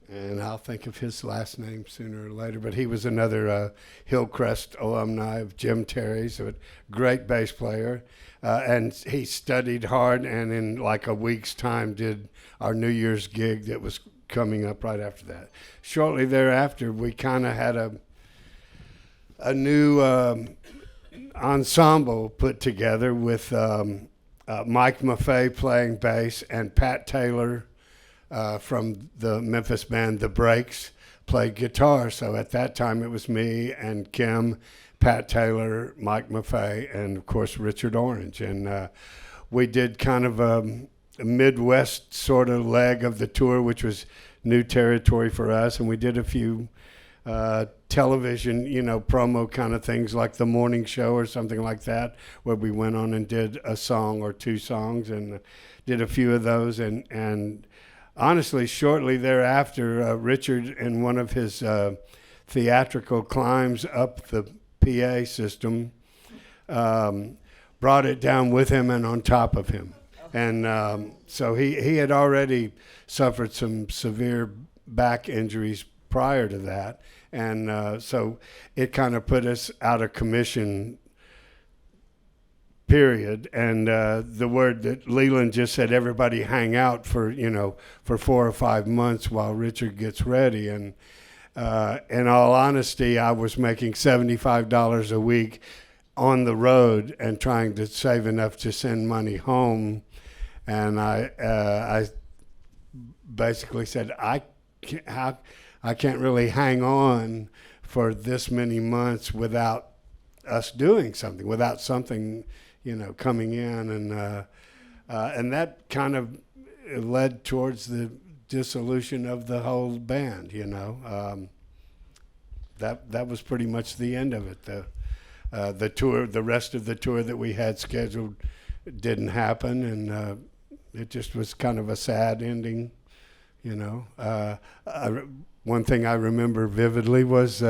and I'll think of his last name sooner or later, but he was another Hillcrest alumni of Jim Terry's, a great bass player. And he studied hard, and in like a week's time did our New Year's gig that was coming up right after that. Shortly thereafter, we kind of had a new ensemble put together with Mike Maffei playing bass and Pat Taylor from the Memphis band The Breaks played guitar. So at that time it was me and Kim, Pat Taylor, Mike Maffei, and of course Richard Orange. And we did kind of a Midwest sort of leg of the tour, which was new territory for us. And we did a few television, promo kind of things like The Morning Show or something like that, where we went on and did a song or two songs and did a few of those. And honestly, shortly thereafter, Richard, in one of his theatrical climbs up the PA system, brought it down with him and on top of him. And so he had already suffered some severe back injuries prior to that. And so it kind of put us out of commission, period. And the word that Leland just said, everybody hang out for 4 or 5 months while Richard gets ready. And in all honesty, I was making $75 a week on the road and trying to save enough to send money home. And I basically said, I can't really hang on for this many months without us doing something, without something, coming in. And that kind of led towards the dissolution of the whole band, That was pretty much the end of it. The tour, the rest of the tour that we had scheduled didn't happen, and it just was kind of a sad ending, One thing I remember vividly was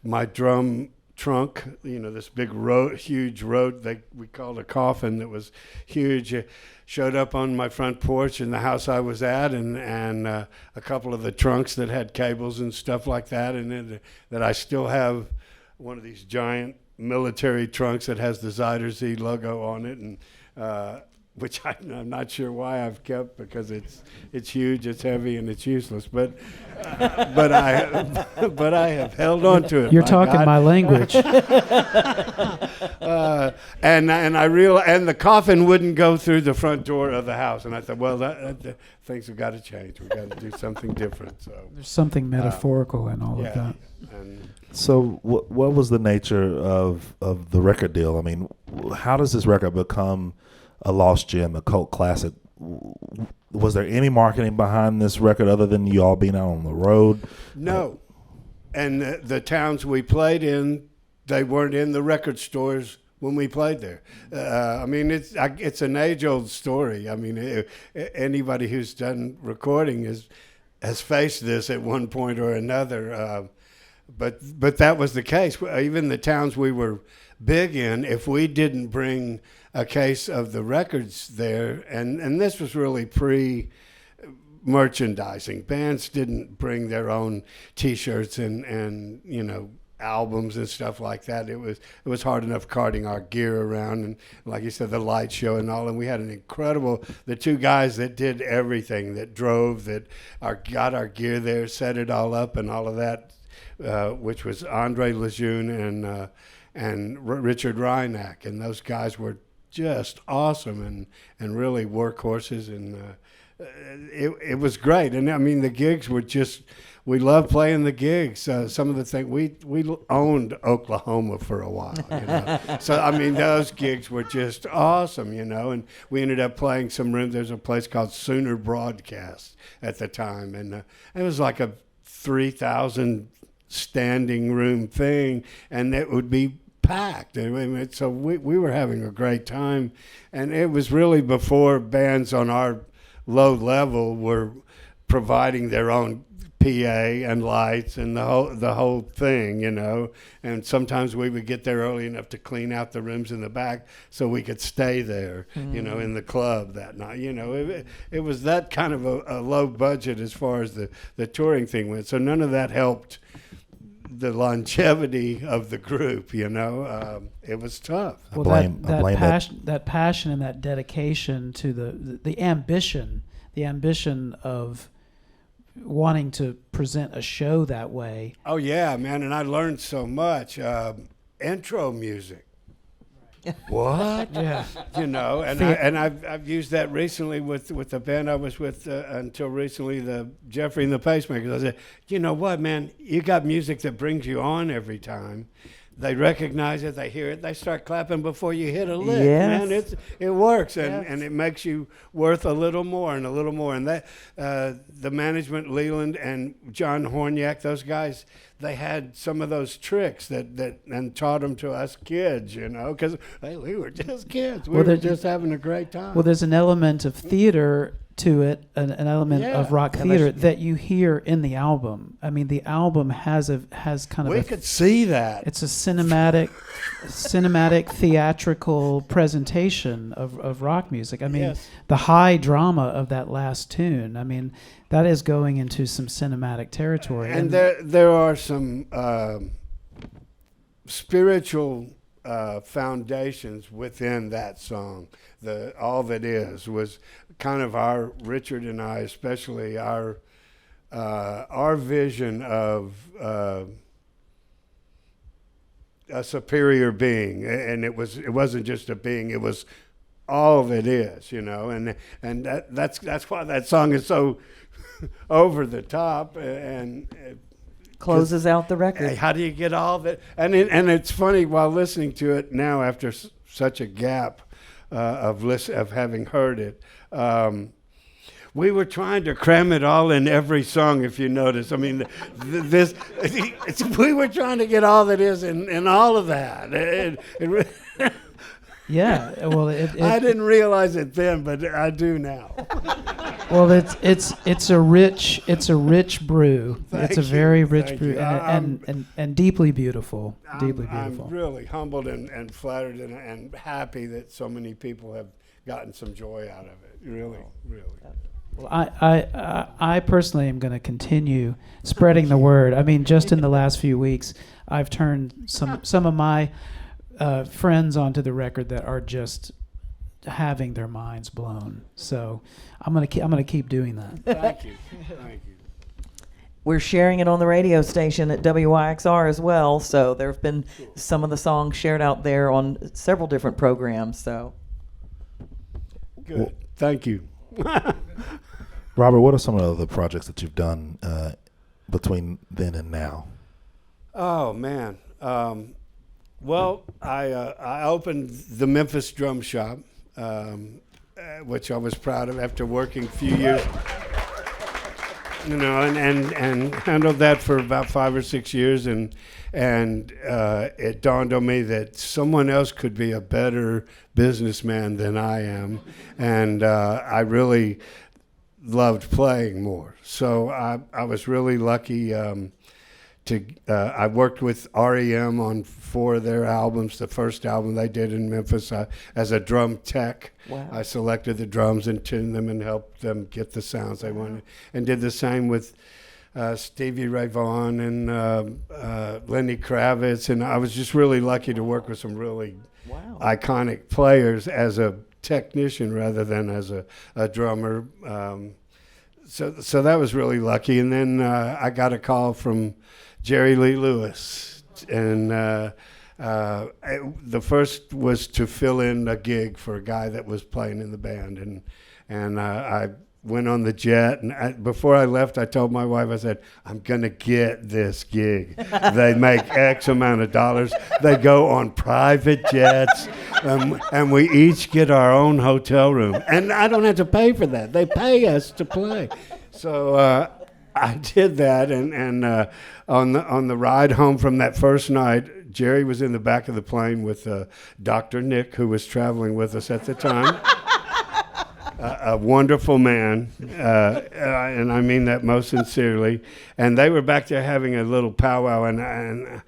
my drum trunk, this big huge road that we called a coffin that was huge. Showed up on my front porch in the house I was at, and a couple of the trunks that had cables and stuff like that, and then that I still have one of these giant military trunks that has the Zuider Zee logo on it, and which I'm not sure why I've kept, because it's huge, it's heavy, and it's useless. But I have held on to it. You're talking my language. And I realized, and the coffin wouldn't go through the front door of the house, and I thought, well, things have got to change. We've got to do something different. So There's something metaphorical in all of that. And So what was the nature of the record deal? I mean, how does this record become a lost gem, a cult classic? Was there any marketing behind this record other than you all being out on the road? No. And the towns we played in, they weren't in the record stores when we played there. I mean, it's an age-old story. I mean, anybody who's done recording has faced this at one point or another. But that was the case. Even the towns we were big in, if we didn't bring a case of the records there, and this was really pre-merchandising. Bands didn't bring their own T-shirts and albums and stuff like that. It was hard enough carting our gear around, and like you said, the light show and all. And we had an incredible, the two guys that did everything, that drove, got our gear there, set it all up, and all of that. Which was Andre Lejeune and Richard Reinach, and those guys were just awesome and really workhorses, and it was great. And I mean, the gigs were just, we loved playing the gigs. Some of the things, we owned Oklahoma for a while, So I mean, those gigs were just awesome, and we ended up playing some rooms. There's a place called Sooner Broadcast at the time, and it was like a 3,000 standing room thing, and it would be packed. I mean, so we were having a great time, and it was really before bands on our low level were providing their own PA and lights and the whole thing, And sometimes we would get there early enough to clean out the rooms in the back so we could stay there, in the club that night. It was that kind of a low budget as far as the touring thing went. So none of that helped the longevity of the group, it was tough. Well, that passion and that dedication to the ambition of wanting to present a show that way. Oh yeah, man, and I learned so much. Intro music. What? Yeah. And I've used that recently with the band I was with until recently, the Jeffrey and the Pacemakers. I said, you know what, man? You got music that brings you on every time. They recognize it, they hear it, they start clapping before you hit a lick. Yes. Man, it works, and it makes you worth a little more and a little more. And that the management, Leland and John Horniak, those guys, they had some of those tricks that and taught them to us kids, because we were just kids. We were just having a great time. Well, there's an element of theater to it, an element of rock theater that you hear in the album. I mean, the album has kind of we could see that. It's a cinematic theatrical presentation of rock music. I mean, the high drama of that last tune. I mean, that is going into some cinematic territory. And there are some spiritual foundations within that song. All That Is was kind of our, Richard and I especially, our vision of a superior being, and it wasn't just a being, it was all that is, and that's why that song is so over the top and closes out the record. How do you get all that? And it's funny, while listening to it now after such a gap of having heard it, we were trying to cram it all in every song, if you notice. I mean, we were trying to get all that is in all of that. Yeah, well, I didn't realize it then, but I do now. well, it's a rich brew. Thank it's a you, very rich thank brew you. and deeply beautiful. Deeply beautiful. I'm really humbled and flattered and happy that so many people have gotten some joy out of it. Really, really. Well, I personally am going to continue spreading the word. I mean, just in the last few weeks, I've turned some of my friends onto the record that are just having their minds blown. So I'm gonna keep doing that. Thank you. Thank you. We're sharing it on the radio station at WYXR as well. So there have been some of the songs shared out there on several different programs. So Good. Thank you. Robert, what are some of the projects that you've done between then and now? Oh man. Well, I opened the Memphis Drum Shop, which I was proud of after working a few years, and handled that for about 5 or 6 years, and it dawned on me that someone else could be a better businessman than I am, and I really loved playing more. So I was really lucky. I worked with REM on 4 of their albums. The first album they did in Memphis as a drum tech. Wow. I selected the drums and tuned them and helped them get the sounds they wanted. And did the same with Stevie Ray Vaughan and Lenny Kravitz. And I was just really lucky to work with some really iconic players as a technician rather than as a drummer. So that was really lucky. And then I got a call from Jerry Lee Lewis, and the first was to fill in a gig for a guy that was playing in the band, and I went on the jet, and before I left, I told my wife, I said, I'm gonna get this gig. They make X amount of dollars. They go on private jets, and we each get our own hotel room, and I don't have to pay for that. They pay us to play. So I did that, and on the ride home from that first night, Jerry was in the back of the plane with Dr. Nick, who was traveling with us at the time. A wonderful man, and I mean that most sincerely. And they were back there having a little powwow, and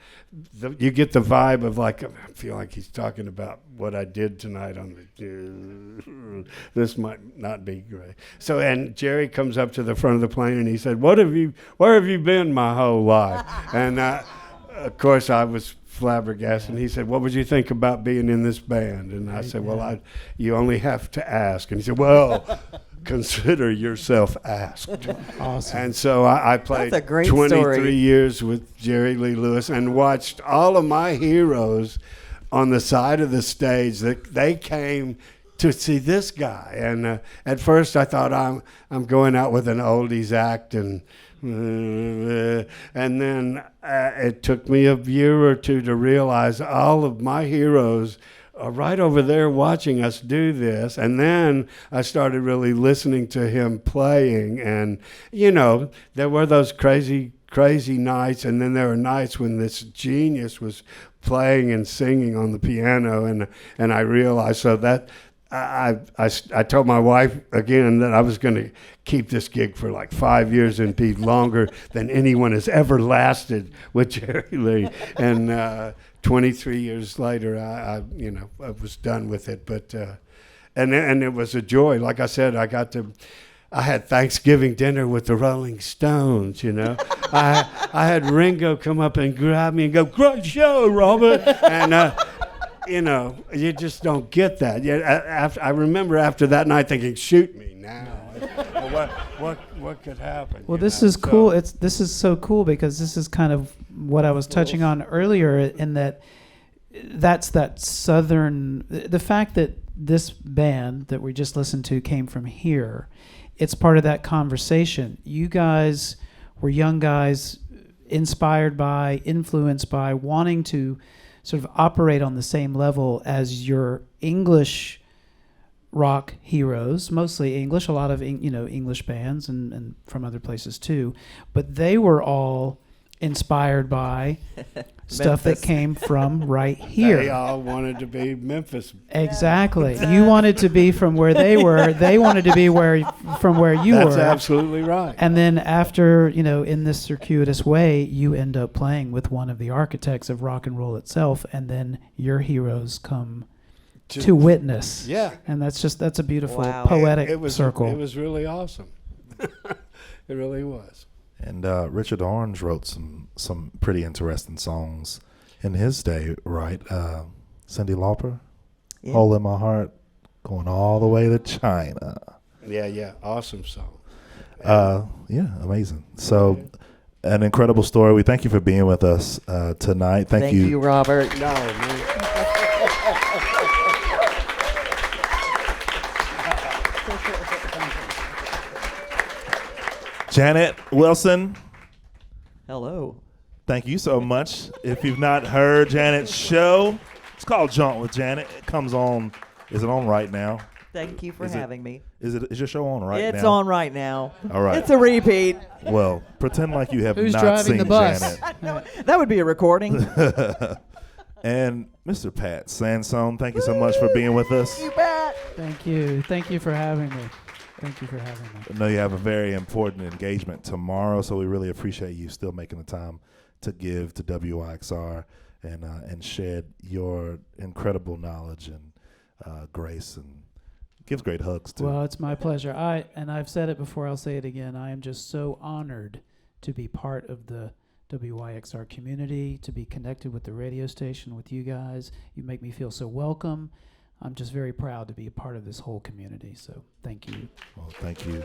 you get the vibe of like, I feel like he's talking about what I did tonight on the, this might not be great. So, and Jerry comes up to the front of the plane and he said, where have you been my whole life? And of course I was flabbergasted. And he said, what would you think about being in this band? And I said, well, you only have to ask. And he said, well, consider yourself asked. Awesome. And so I played That's a great 23 story. years with Jerry Lee Lewis and watched all of my heroes on the side of the stage. They came to see this guy. And at first I thought I'm going out with an oldies act, and then it took me a year or two to realize all of my heroes are right over there watching us do this. And then I started really listening to him playing, and there were those crazy nights, and then there were nights when this genius was playing and singing on the piano, and I realized so that I told my wife again that I was going to keep this gig for like 5 years and be longer than anyone has ever lasted with Jerry Lee. And 23 years later, I was done with it. But and it was a joy. Like I said, I had Thanksgiving dinner with the Rolling Stones. I had Ringo come up and grab me and go, "Great show, Robert," and. You just don't get that. I remember after that night thinking, shoot me now. What could happen? Well, this is cool. This is so cool because this is kind of what I was touching on earlier, in that's that southern, the fact that this band that we just listened to came from here. It's part of that conversation. You guys were young guys, inspired by, influenced by, wanting to sort of operate on the same level as your English rock heroes, mostly English, a lot of English bands and from other places too, but they were all inspired by stuff that Memphis. came from right They here. all wanted to be Memphis. Exactly. You wanted to be from where they were. They wanted to be from where you That's were. absolutely right. And then after, in this circuitous way, you end up playing with one of the architects of rock and roll itself, and then your heroes come to witness. Yeah. And that's a beautiful Wow. poetic It was circle. It was really awesome. It really was. And Richard Orange wrote some pretty interesting songs in his day, right? Cyndi Lauper, Yeah. Hole in My Heart, going all the way to China. Yeah. Awesome song. Yeah, amazing. So, an incredible story. We thank you for being with us tonight. Thank you, Robert. No, man. Janet Wilson, Hello. thank you so much. If you've not heard Janet's show, it's called Jaunt with Janet. It comes on. Is it on right now? Thank you for Is it- having me. Is your show on right now? It's on right now. All right. It's a repeat. Well, pretend like you have Who's not driving seen the bus? Janet. That would be a recording. And Mr. Pat Sansone, thank you so much for being with us. You bet. Thank you. Thank you for having me. Thank you for having me. I know you have a very important engagement tomorrow, so we really appreciate you still making the time to give to WYXR and shed your incredible knowledge and grace, and gives great hugs too. Well, it's my pleasure. I've said it before, I'll say it again. I am just so honored to be part of the WYXR community, to be connected with the radio station, with you guys. You make me feel so welcome. I'm just very proud to be a part of this whole community. So thank you. Well, thank you.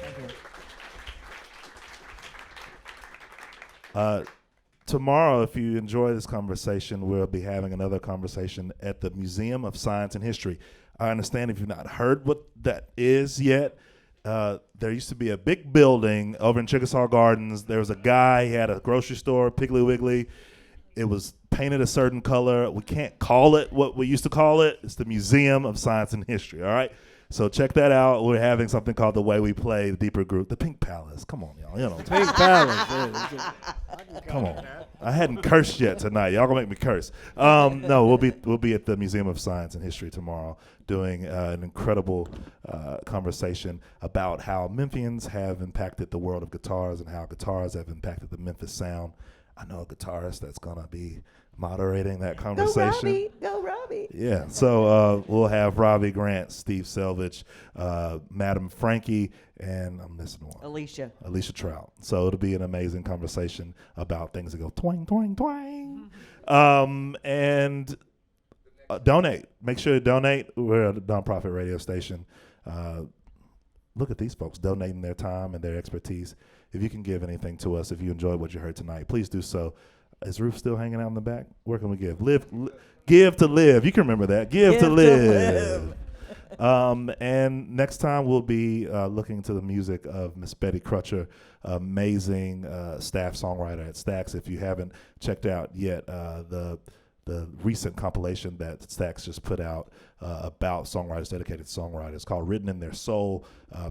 Tomorrow, if you enjoy this conversation, we'll be having another conversation at the Museum of Science and History. I understand if you've not heard what that is yet, there used to be a big building over in Chickasaw Gardens. There was a guy, he had a grocery store, Piggly Wiggly. It was painted a certain color. We can't call it what we used to call it. It's the Museum of Science and History, all right? So check that out. We're having something called The Way We Play, the deeper group, the Pink Palace. Come on, y'all. You know, Pink Palace. come on. I hadn't cursed yet tonight. Y'all gonna make me curse. No, we'll be at the Museum of Science and History tomorrow doing an incredible conversation about how Memphians have impacted the world of guitars and how guitars have impacted the Memphis sound. I know a guitarist that's gonna be moderating that conversation. Go Robbie. Yeah, so we'll have Robbie Grant, Steve Selvage, Madam Frankie, and I'm missing one. Alicia Trout. So it'll be an amazing conversation about things that go twang, twang, twang. And donate. Make sure to donate. We're a nonprofit radio station. Look at these folks donating their time and their expertise. If you can give anything to us, if you enjoyed what you heard tonight, please do so. Is Ruth still hanging out in the back? Where can we give? Give to live. You can remember that. Give to live. And next time we'll be looking to the music of Miss Betty Crutcher, amazing staff songwriter at Stax. If you haven't checked out yet the recent compilation that Stax just put out about songwriters, dedicated songwriters, called Written in Their Soul.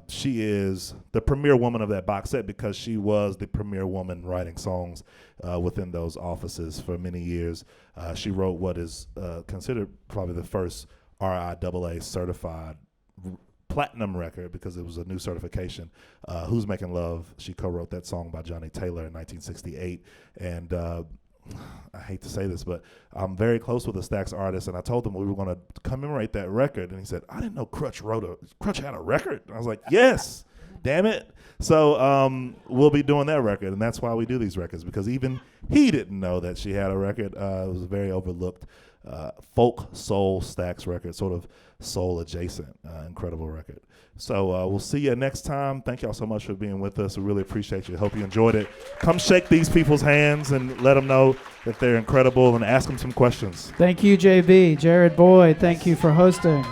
She is the premier woman of that box set because she was the premier woman writing songs within those offices for many years. She wrote what is considered probably the first RIAA certified platinum record because it was a new certification. Who's Making Love? She co-wrote that song by Johnny Taylor in 1968. And I hate to say this, but I'm very close with a Stax artist, and I told him we were going to commemorate that record, and he said, "I didn't know Crutch had a record." And I was like, "Yes, damn it!" So we'll be doing that record, and that's why we do these records, because even he didn't know that she had a record. It was a very overlooked folk soul Stax record, sort of soul adjacent, incredible record. So we'll see you next time. Thank y'all so much for being with us. We really appreciate you. Hope you enjoyed it. Come shake these people's hands and let them know that they're incredible and ask them some questions. Thank you, JB. Jared Boyd, thank you for hosting.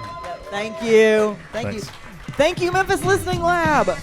Thank you. Thanks. Thank you, Memphis Listening Lab.